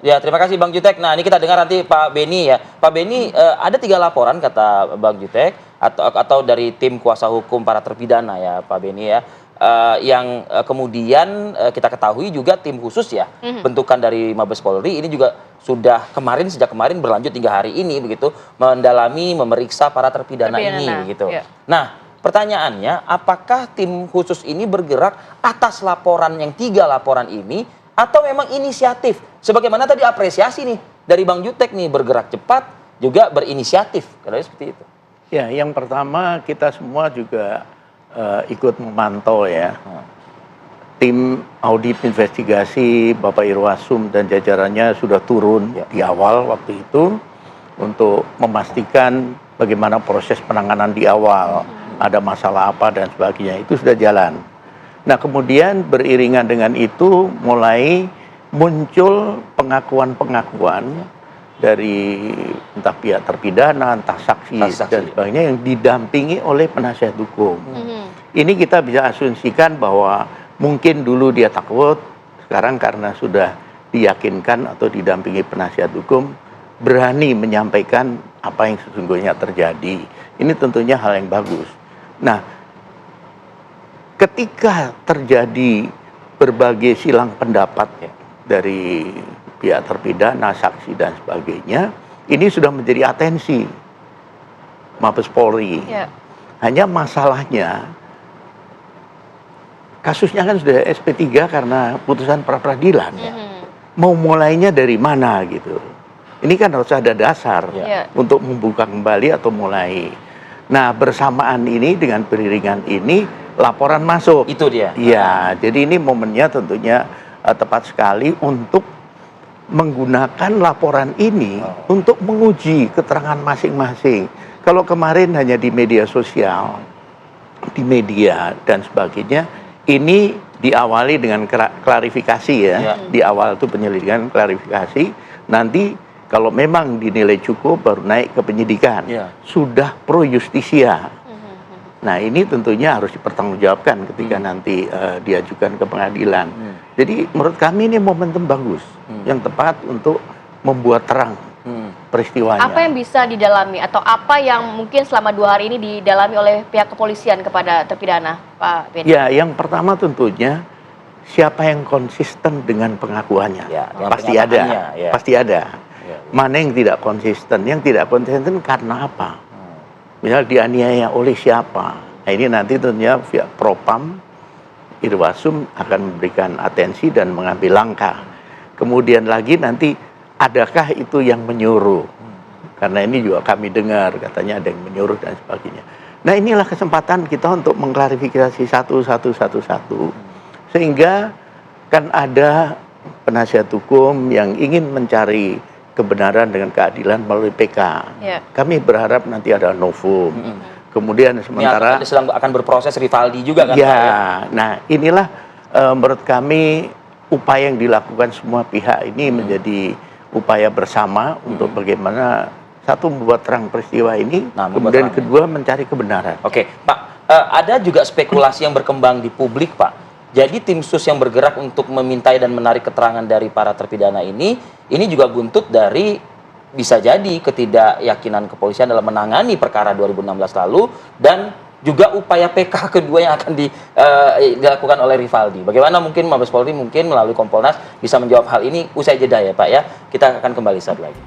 Ya, terima kasih Bang Jutek. Nah, ini kita dengar nanti Pak Beni ya. Pak Beni, ada 3 laporan kata Bang Jutek atau dari tim kuasa hukum para terpidana ya Pak Beni ya. Yang kemudian kita ketahui juga tim khusus ya, bentukan dari Mabes Polri ini juga sudah sejak kemarin berlanjut hingga hari ini begitu, mendalami, memeriksa para terpidana ini begitu. Ya. Nah, pertanyaannya, apakah tim khusus ini bergerak atas laporan yang 3 laporan ini atau memang inisiatif? Sebagaimana tadi apresiasi nih dari Bang Jutek nih, bergerak cepat juga berinisiatif, katanya seperti itu. Ya, yang pertama kita semua juga ikut memantau ya. Tim audit investigasi Bapak Irwasum dan jajarannya sudah turun di awal waktu itu untuk memastikan bagaimana proses penanganan di awal, ada masalah apa dan sebagainya, itu sudah jalan. Nah, kemudian beriringan dengan itu mulai muncul pengakuan-pengakuan dari entah pihak terpidana, entah saksi dan sebagainya yang didampingi oleh penasihat hukum. Ini kita bisa asumsikan bahwa mungkin dulu dia takut, sekarang karena sudah diyakinkan atau didampingi penasihat hukum, berani menyampaikan apa yang sesungguhnya terjadi. Ini tentunya hal yang bagus. Nah, ketika terjadi berbagai silang pendapat ya, dari pihak terpidana, saksi dan sebagainya, ini sudah menjadi atensi Mabes Polri. Ya. Hanya masalahnya kasusnya kan sudah SP3 karena putusan pra-peradilan. Mau mulainya dari mana gitu. Ini kan harus ada dasar untuk membuka kembali atau mulai. Nah, bersamaan ini dengan beriringan ini laporan masuk. Itu dia. Iya, jadi ini momennya tentunya tepat sekali untuk menggunakan laporan ini untuk menguji keterangan masing-masing. Kalau kemarin hanya di media sosial, di media dan sebagainya, ini diawali dengan klarifikasi ya. Di awal itu penyelidikan, klarifikasi. Nanti kalau memang dinilai cukup baru naik ke penyidikan. Sudah pro justisia. Nah, ini tentunya harus dipertanggungjawabkan ketika nanti diajukan ke pengadilan. Jadi menurut kami ini momentum bagus yang tepat untuk membuat terang peristiwanya. Apa yang bisa didalami atau apa yang mungkin selama 2 hari ini didalami oleh pihak kepolisian kepada terpidana, Pak Beni? Ya, yang pertama tentunya siapa yang konsisten dengan pengakuannya. Pasti ada, pasti ada. Mana yang tidak konsisten? Yang tidak konsisten karena apa? Misal dianiaya oleh siapa? Nah, ini nanti tentunya pihak Propam, Irwasum akan memberikan atensi dan mengambil langkah. Kemudian lagi nanti adakah itu yang menyuruh? Karena ini juga kami dengar katanya ada yang menyuruh dan sebagainya. Nah, inilah kesempatan kita untuk mengklarifikasi satu sehingga kan ada penasihat hukum yang ingin mencari kebenaran dengan keadilan melalui PK. Kami berharap nanti ada novum. Kemudian sementara sedang akan berproses Rivaldi juga kan? Ya, nah inilah menurut kami upaya yang dilakukan semua pihak ini menjadi upaya bersama untuk bagaimana satu membuat terang peristiwa ini, kemudian kedua mencari kebenaran. Oke, Pak, ada juga spekulasi yang berkembang di publik, Pak. Jadi tim sus yang bergerak untuk memintai dan menarik keterangan dari para terpidana ini juga buntut dari bisa jadi ketidakyakinan kepolisian dalam menangani perkara 2016 lalu dan juga upaya PK kedua yang akan dilakukan oleh Rivaldi. Bagaimana mungkin Mabes Polri mungkin melalui Kompolnas bisa menjawab hal ini usai jeda ya Pak ya. Kita akan kembali saat lagi.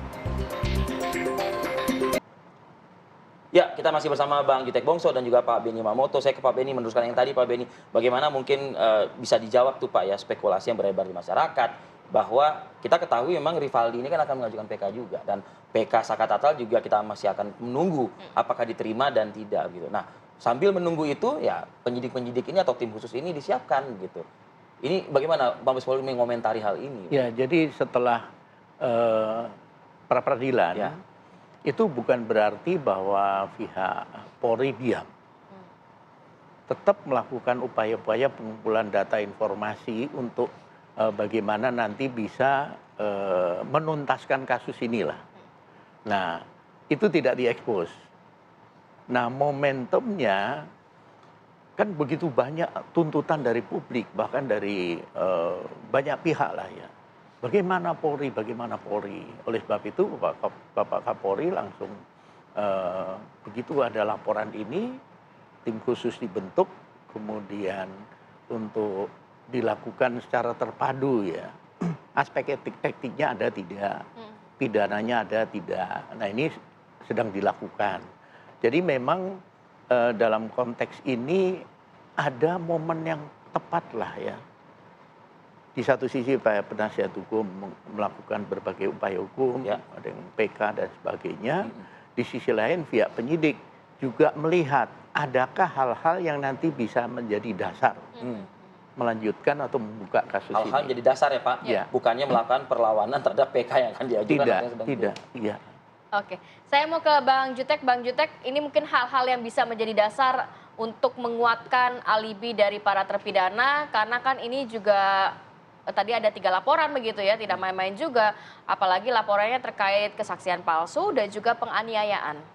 Ya, kita masih bersama Bang Jutek Bongso dan juga Pak Beni Mamoto. Saya ke Pak Beni meneruskan yang tadi Pak Beni. Bagaimana mungkin bisa dijawab tuh Pak ya spekulasi yang beredar di masyarakat bahwa kita ketahui memang Rivaldi ini kan akan mengajukan PK juga dan PK Sakatatal juga kita masih akan menunggu apakah diterima dan tidak gitu. Nah, sambil menunggu itu ya penyidik-penyidik ini atau tim khusus ini disiapkan gitu. Ini bagaimana Mabes Polri mengomentari hal ini? Ya, jadi setelah pra-peradilan itu bukan berarti bahwa pihak Polri diam. Tetap melakukan upaya-upaya pengumpulan data informasi untuk bagaimana nanti bisa menuntaskan kasus inilah. Nah, itu tidak diekspos. Nah, momentumnya kan begitu banyak tuntutan dari publik, bahkan dari banyak pihak lah ya. bagaimana Polri, bagaimana Polri. Oleh sebab itu Bapak Kapolri langsung begitu ada laporan ini, tim khusus dibentuk, kemudian untuk dilakukan secara terpadu ya. Aspek etiknya ada tidak, pidananya ada tidak. Nah ini sedang dilakukan. Jadi memang dalam konteks ini ada momen yang tepat lah ya. Di satu sisi Pak penasihat hukum melakukan berbagai upaya hukum, Ya. ada yang PK dan sebagainya. Di sisi lain pihak penyidik juga melihat adakah hal-hal yang nanti bisa menjadi dasar melanjutkan atau membuka kasus Hal-hal ini. jadi dasar ya Pak, Ya. bukannya melakukan perlawanan terhadap PK yang akan diajukan. Tidak, atau yang sedang tidak, iya. Oke, saya mau ke Bang Jutek. Bang Jutek, ini mungkin hal-hal yang bisa menjadi dasar untuk menguatkan alibi dari para terpidana, karena kan ini juga tadi ada 3 laporan begitu ya, tidak main-main juga, apalagi laporannya terkait kesaksian palsu dan juga penganiayaan.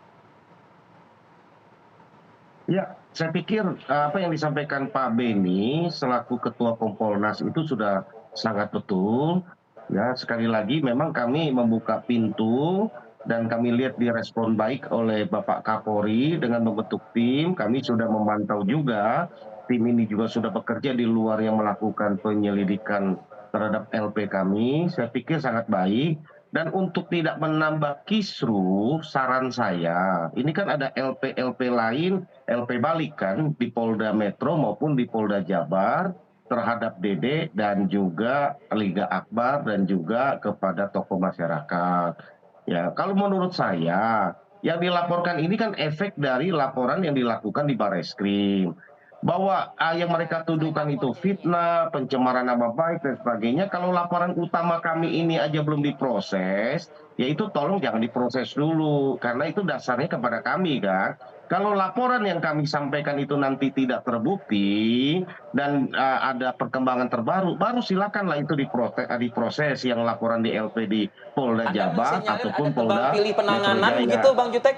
Ya, saya pikir apa yang disampaikan Pak Beni selaku Ketua Kompolnas itu sudah sangat betul. Ya, sekali lagi memang kami membuka pintu dan kami lihat direspon baik oleh Bapak Kapolri dengan membentuk tim. Kami sudah memantau juga, tim ini juga sudah bekerja di luar yang melakukan penyelidikan terhadap LP kami. Saya pikir sangat baik. Dan untuk tidak menambah kisruh, saran saya, ini kan ada LP-LP lain, LP balik kan, di Polda Metro maupun di Polda Jabar, terhadap Dede dan juga Liga Akbar dan juga kepada tokoh masyarakat. Ya, kalau menurut saya, yang dilaporkan ini kan efek dari laporan yang dilakukan di Barreskrim. Bahwa yang mereka tuduhkan itu fitnah, pencemaran nama baik dan sebagainya. Kalau laporan utama kami ini aja belum diproses, ya itu tolong jangan diproses dulu, karena itu dasarnya kepada kami kan. Kalau laporan yang kami sampaikan itu nanti tidak terbukti dan ada perkembangan terbaru, baru silakanlah itu diproses yang laporan di LP di Polda Anda Jabar mensinyalir ataupun ada tebang Polda pilih Metro penanganan Jaya. begitu Bang Jutek?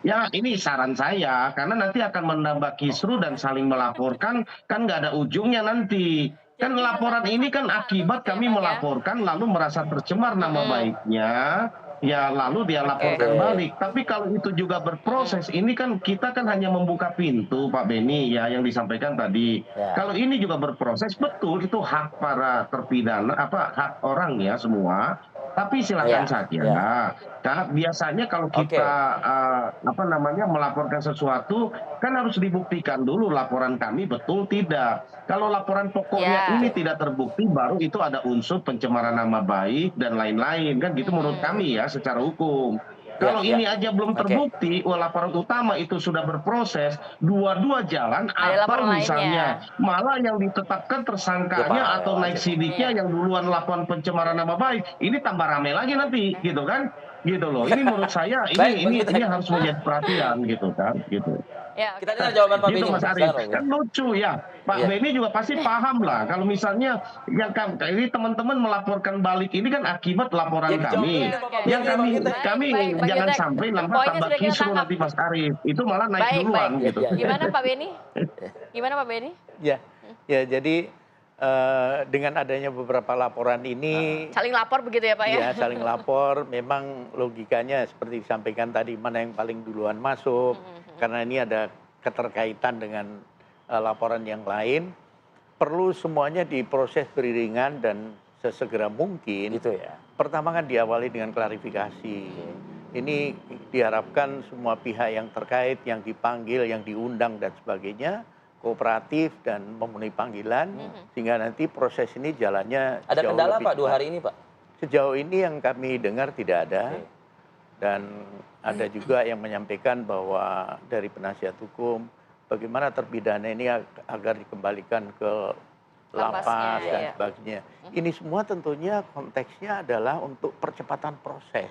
Ya, ini saran saya, karena nanti akan menambah kisru dan saling melaporkan, kan nggak ada ujungnya nanti. Kan Jadi laporan ini kan satu-satu akibat gitu ya, kami Bang ya? melaporkan lalu merasa tercemar nama baiknya, ya lalu dia laporkan Oke. balik. Tapi kalau itu juga berproses, ini kan kita kan hanya membuka pintu, Pak Beni, ya yang disampaikan tadi. Ya. Kalau ini juga berproses, betul itu hak para terpidana, hak orang ya semua. Tapi silakan Ya, saja. ya. Karena biasanya kalau Oke. kita melaporkan sesuatu kan harus dibuktikan dulu laporan kami betul tidak. Kalau laporan pokoknya Ya. ini tidak terbukti, baru itu ada unsur pencemaran nama baik dan lain-lain kan gitu menurut kami ya secara hukum. Kalau Ya, ini ya. aja belum Oke. terbukti, laporan utama itu sudah berproses, dua-dua jalan Ada atau laporan misalnya lainnya. malah yang ditetapkan tersangkanya Ya, Pak, atau naik sidiknya Iya. yang duluan laporan pencemaran nama baik, ini tambah rame lagi nanti, gitu kan? Gitu loh. Ini menurut saya Baik, Bang ini Jutek. harus menjadi perhatian gitu kan, gitu. Ya, oke. Kita dengar jawaban Pak Gitu Beni. Mas Mas. Arief. Silakan, Bang Kan Beni. lucu ya. Pak Iya. Beni juga pasti paham lah kalau misalnya yang ini teman-teman melaporkan balik ini kan akibat laporan Jadi kami. jawabnya Oke, Pak oke. Yang Beni, kami Bang Jutek. kami Baik, Bang jangan Jutek. sampai nambah Poinnya tambah sudah kita kisru tangkap. nanti Mas Arief. Itu malah naik Baik, duluan baik. gitu. Iya, iya. Gimana Pak Beni? Gimana Pak Beni? Ya, ya jadi dengan adanya beberapa laporan ini, Saling lapor begitu ya Pak ya? ya saling lapor, memang logikanya seperti disampaikan tadi, mana yang paling duluan masuk, karena ini ada keterkaitan dengan laporan yang lain, perlu semuanya diproses beriringan dan sesegera mungkin. Gitu ya. Pertama kan diawali dengan klarifikasi. Ini diharapkan semua pihak yang terkait, yang dipanggil, yang diundang dan sebagainya, kooperatif dan memenuhi panggilan, sehingga nanti proses ini jalannya Ada jauh kendala lebih Pak 2 cepat. hari ini Pak? Sejauh ini yang kami dengar tidak ada. Oke. Dan ada juga yang menyampaikan bahwa dari penasihat hukum, bagaimana terpidana ini agar dikembalikan ke lapas Lapasnya, dan ya. sebagainya. Ini semua tentunya konteksnya adalah untuk percepatan proses.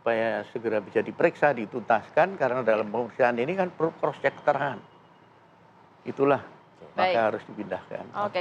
Supaya segera bisa diperiksa, dituntaskan, karena dalam pemeriksaan ini kan perlu cross check keterangan. Itulah, Baik. maka harus dipindahkan. Oke.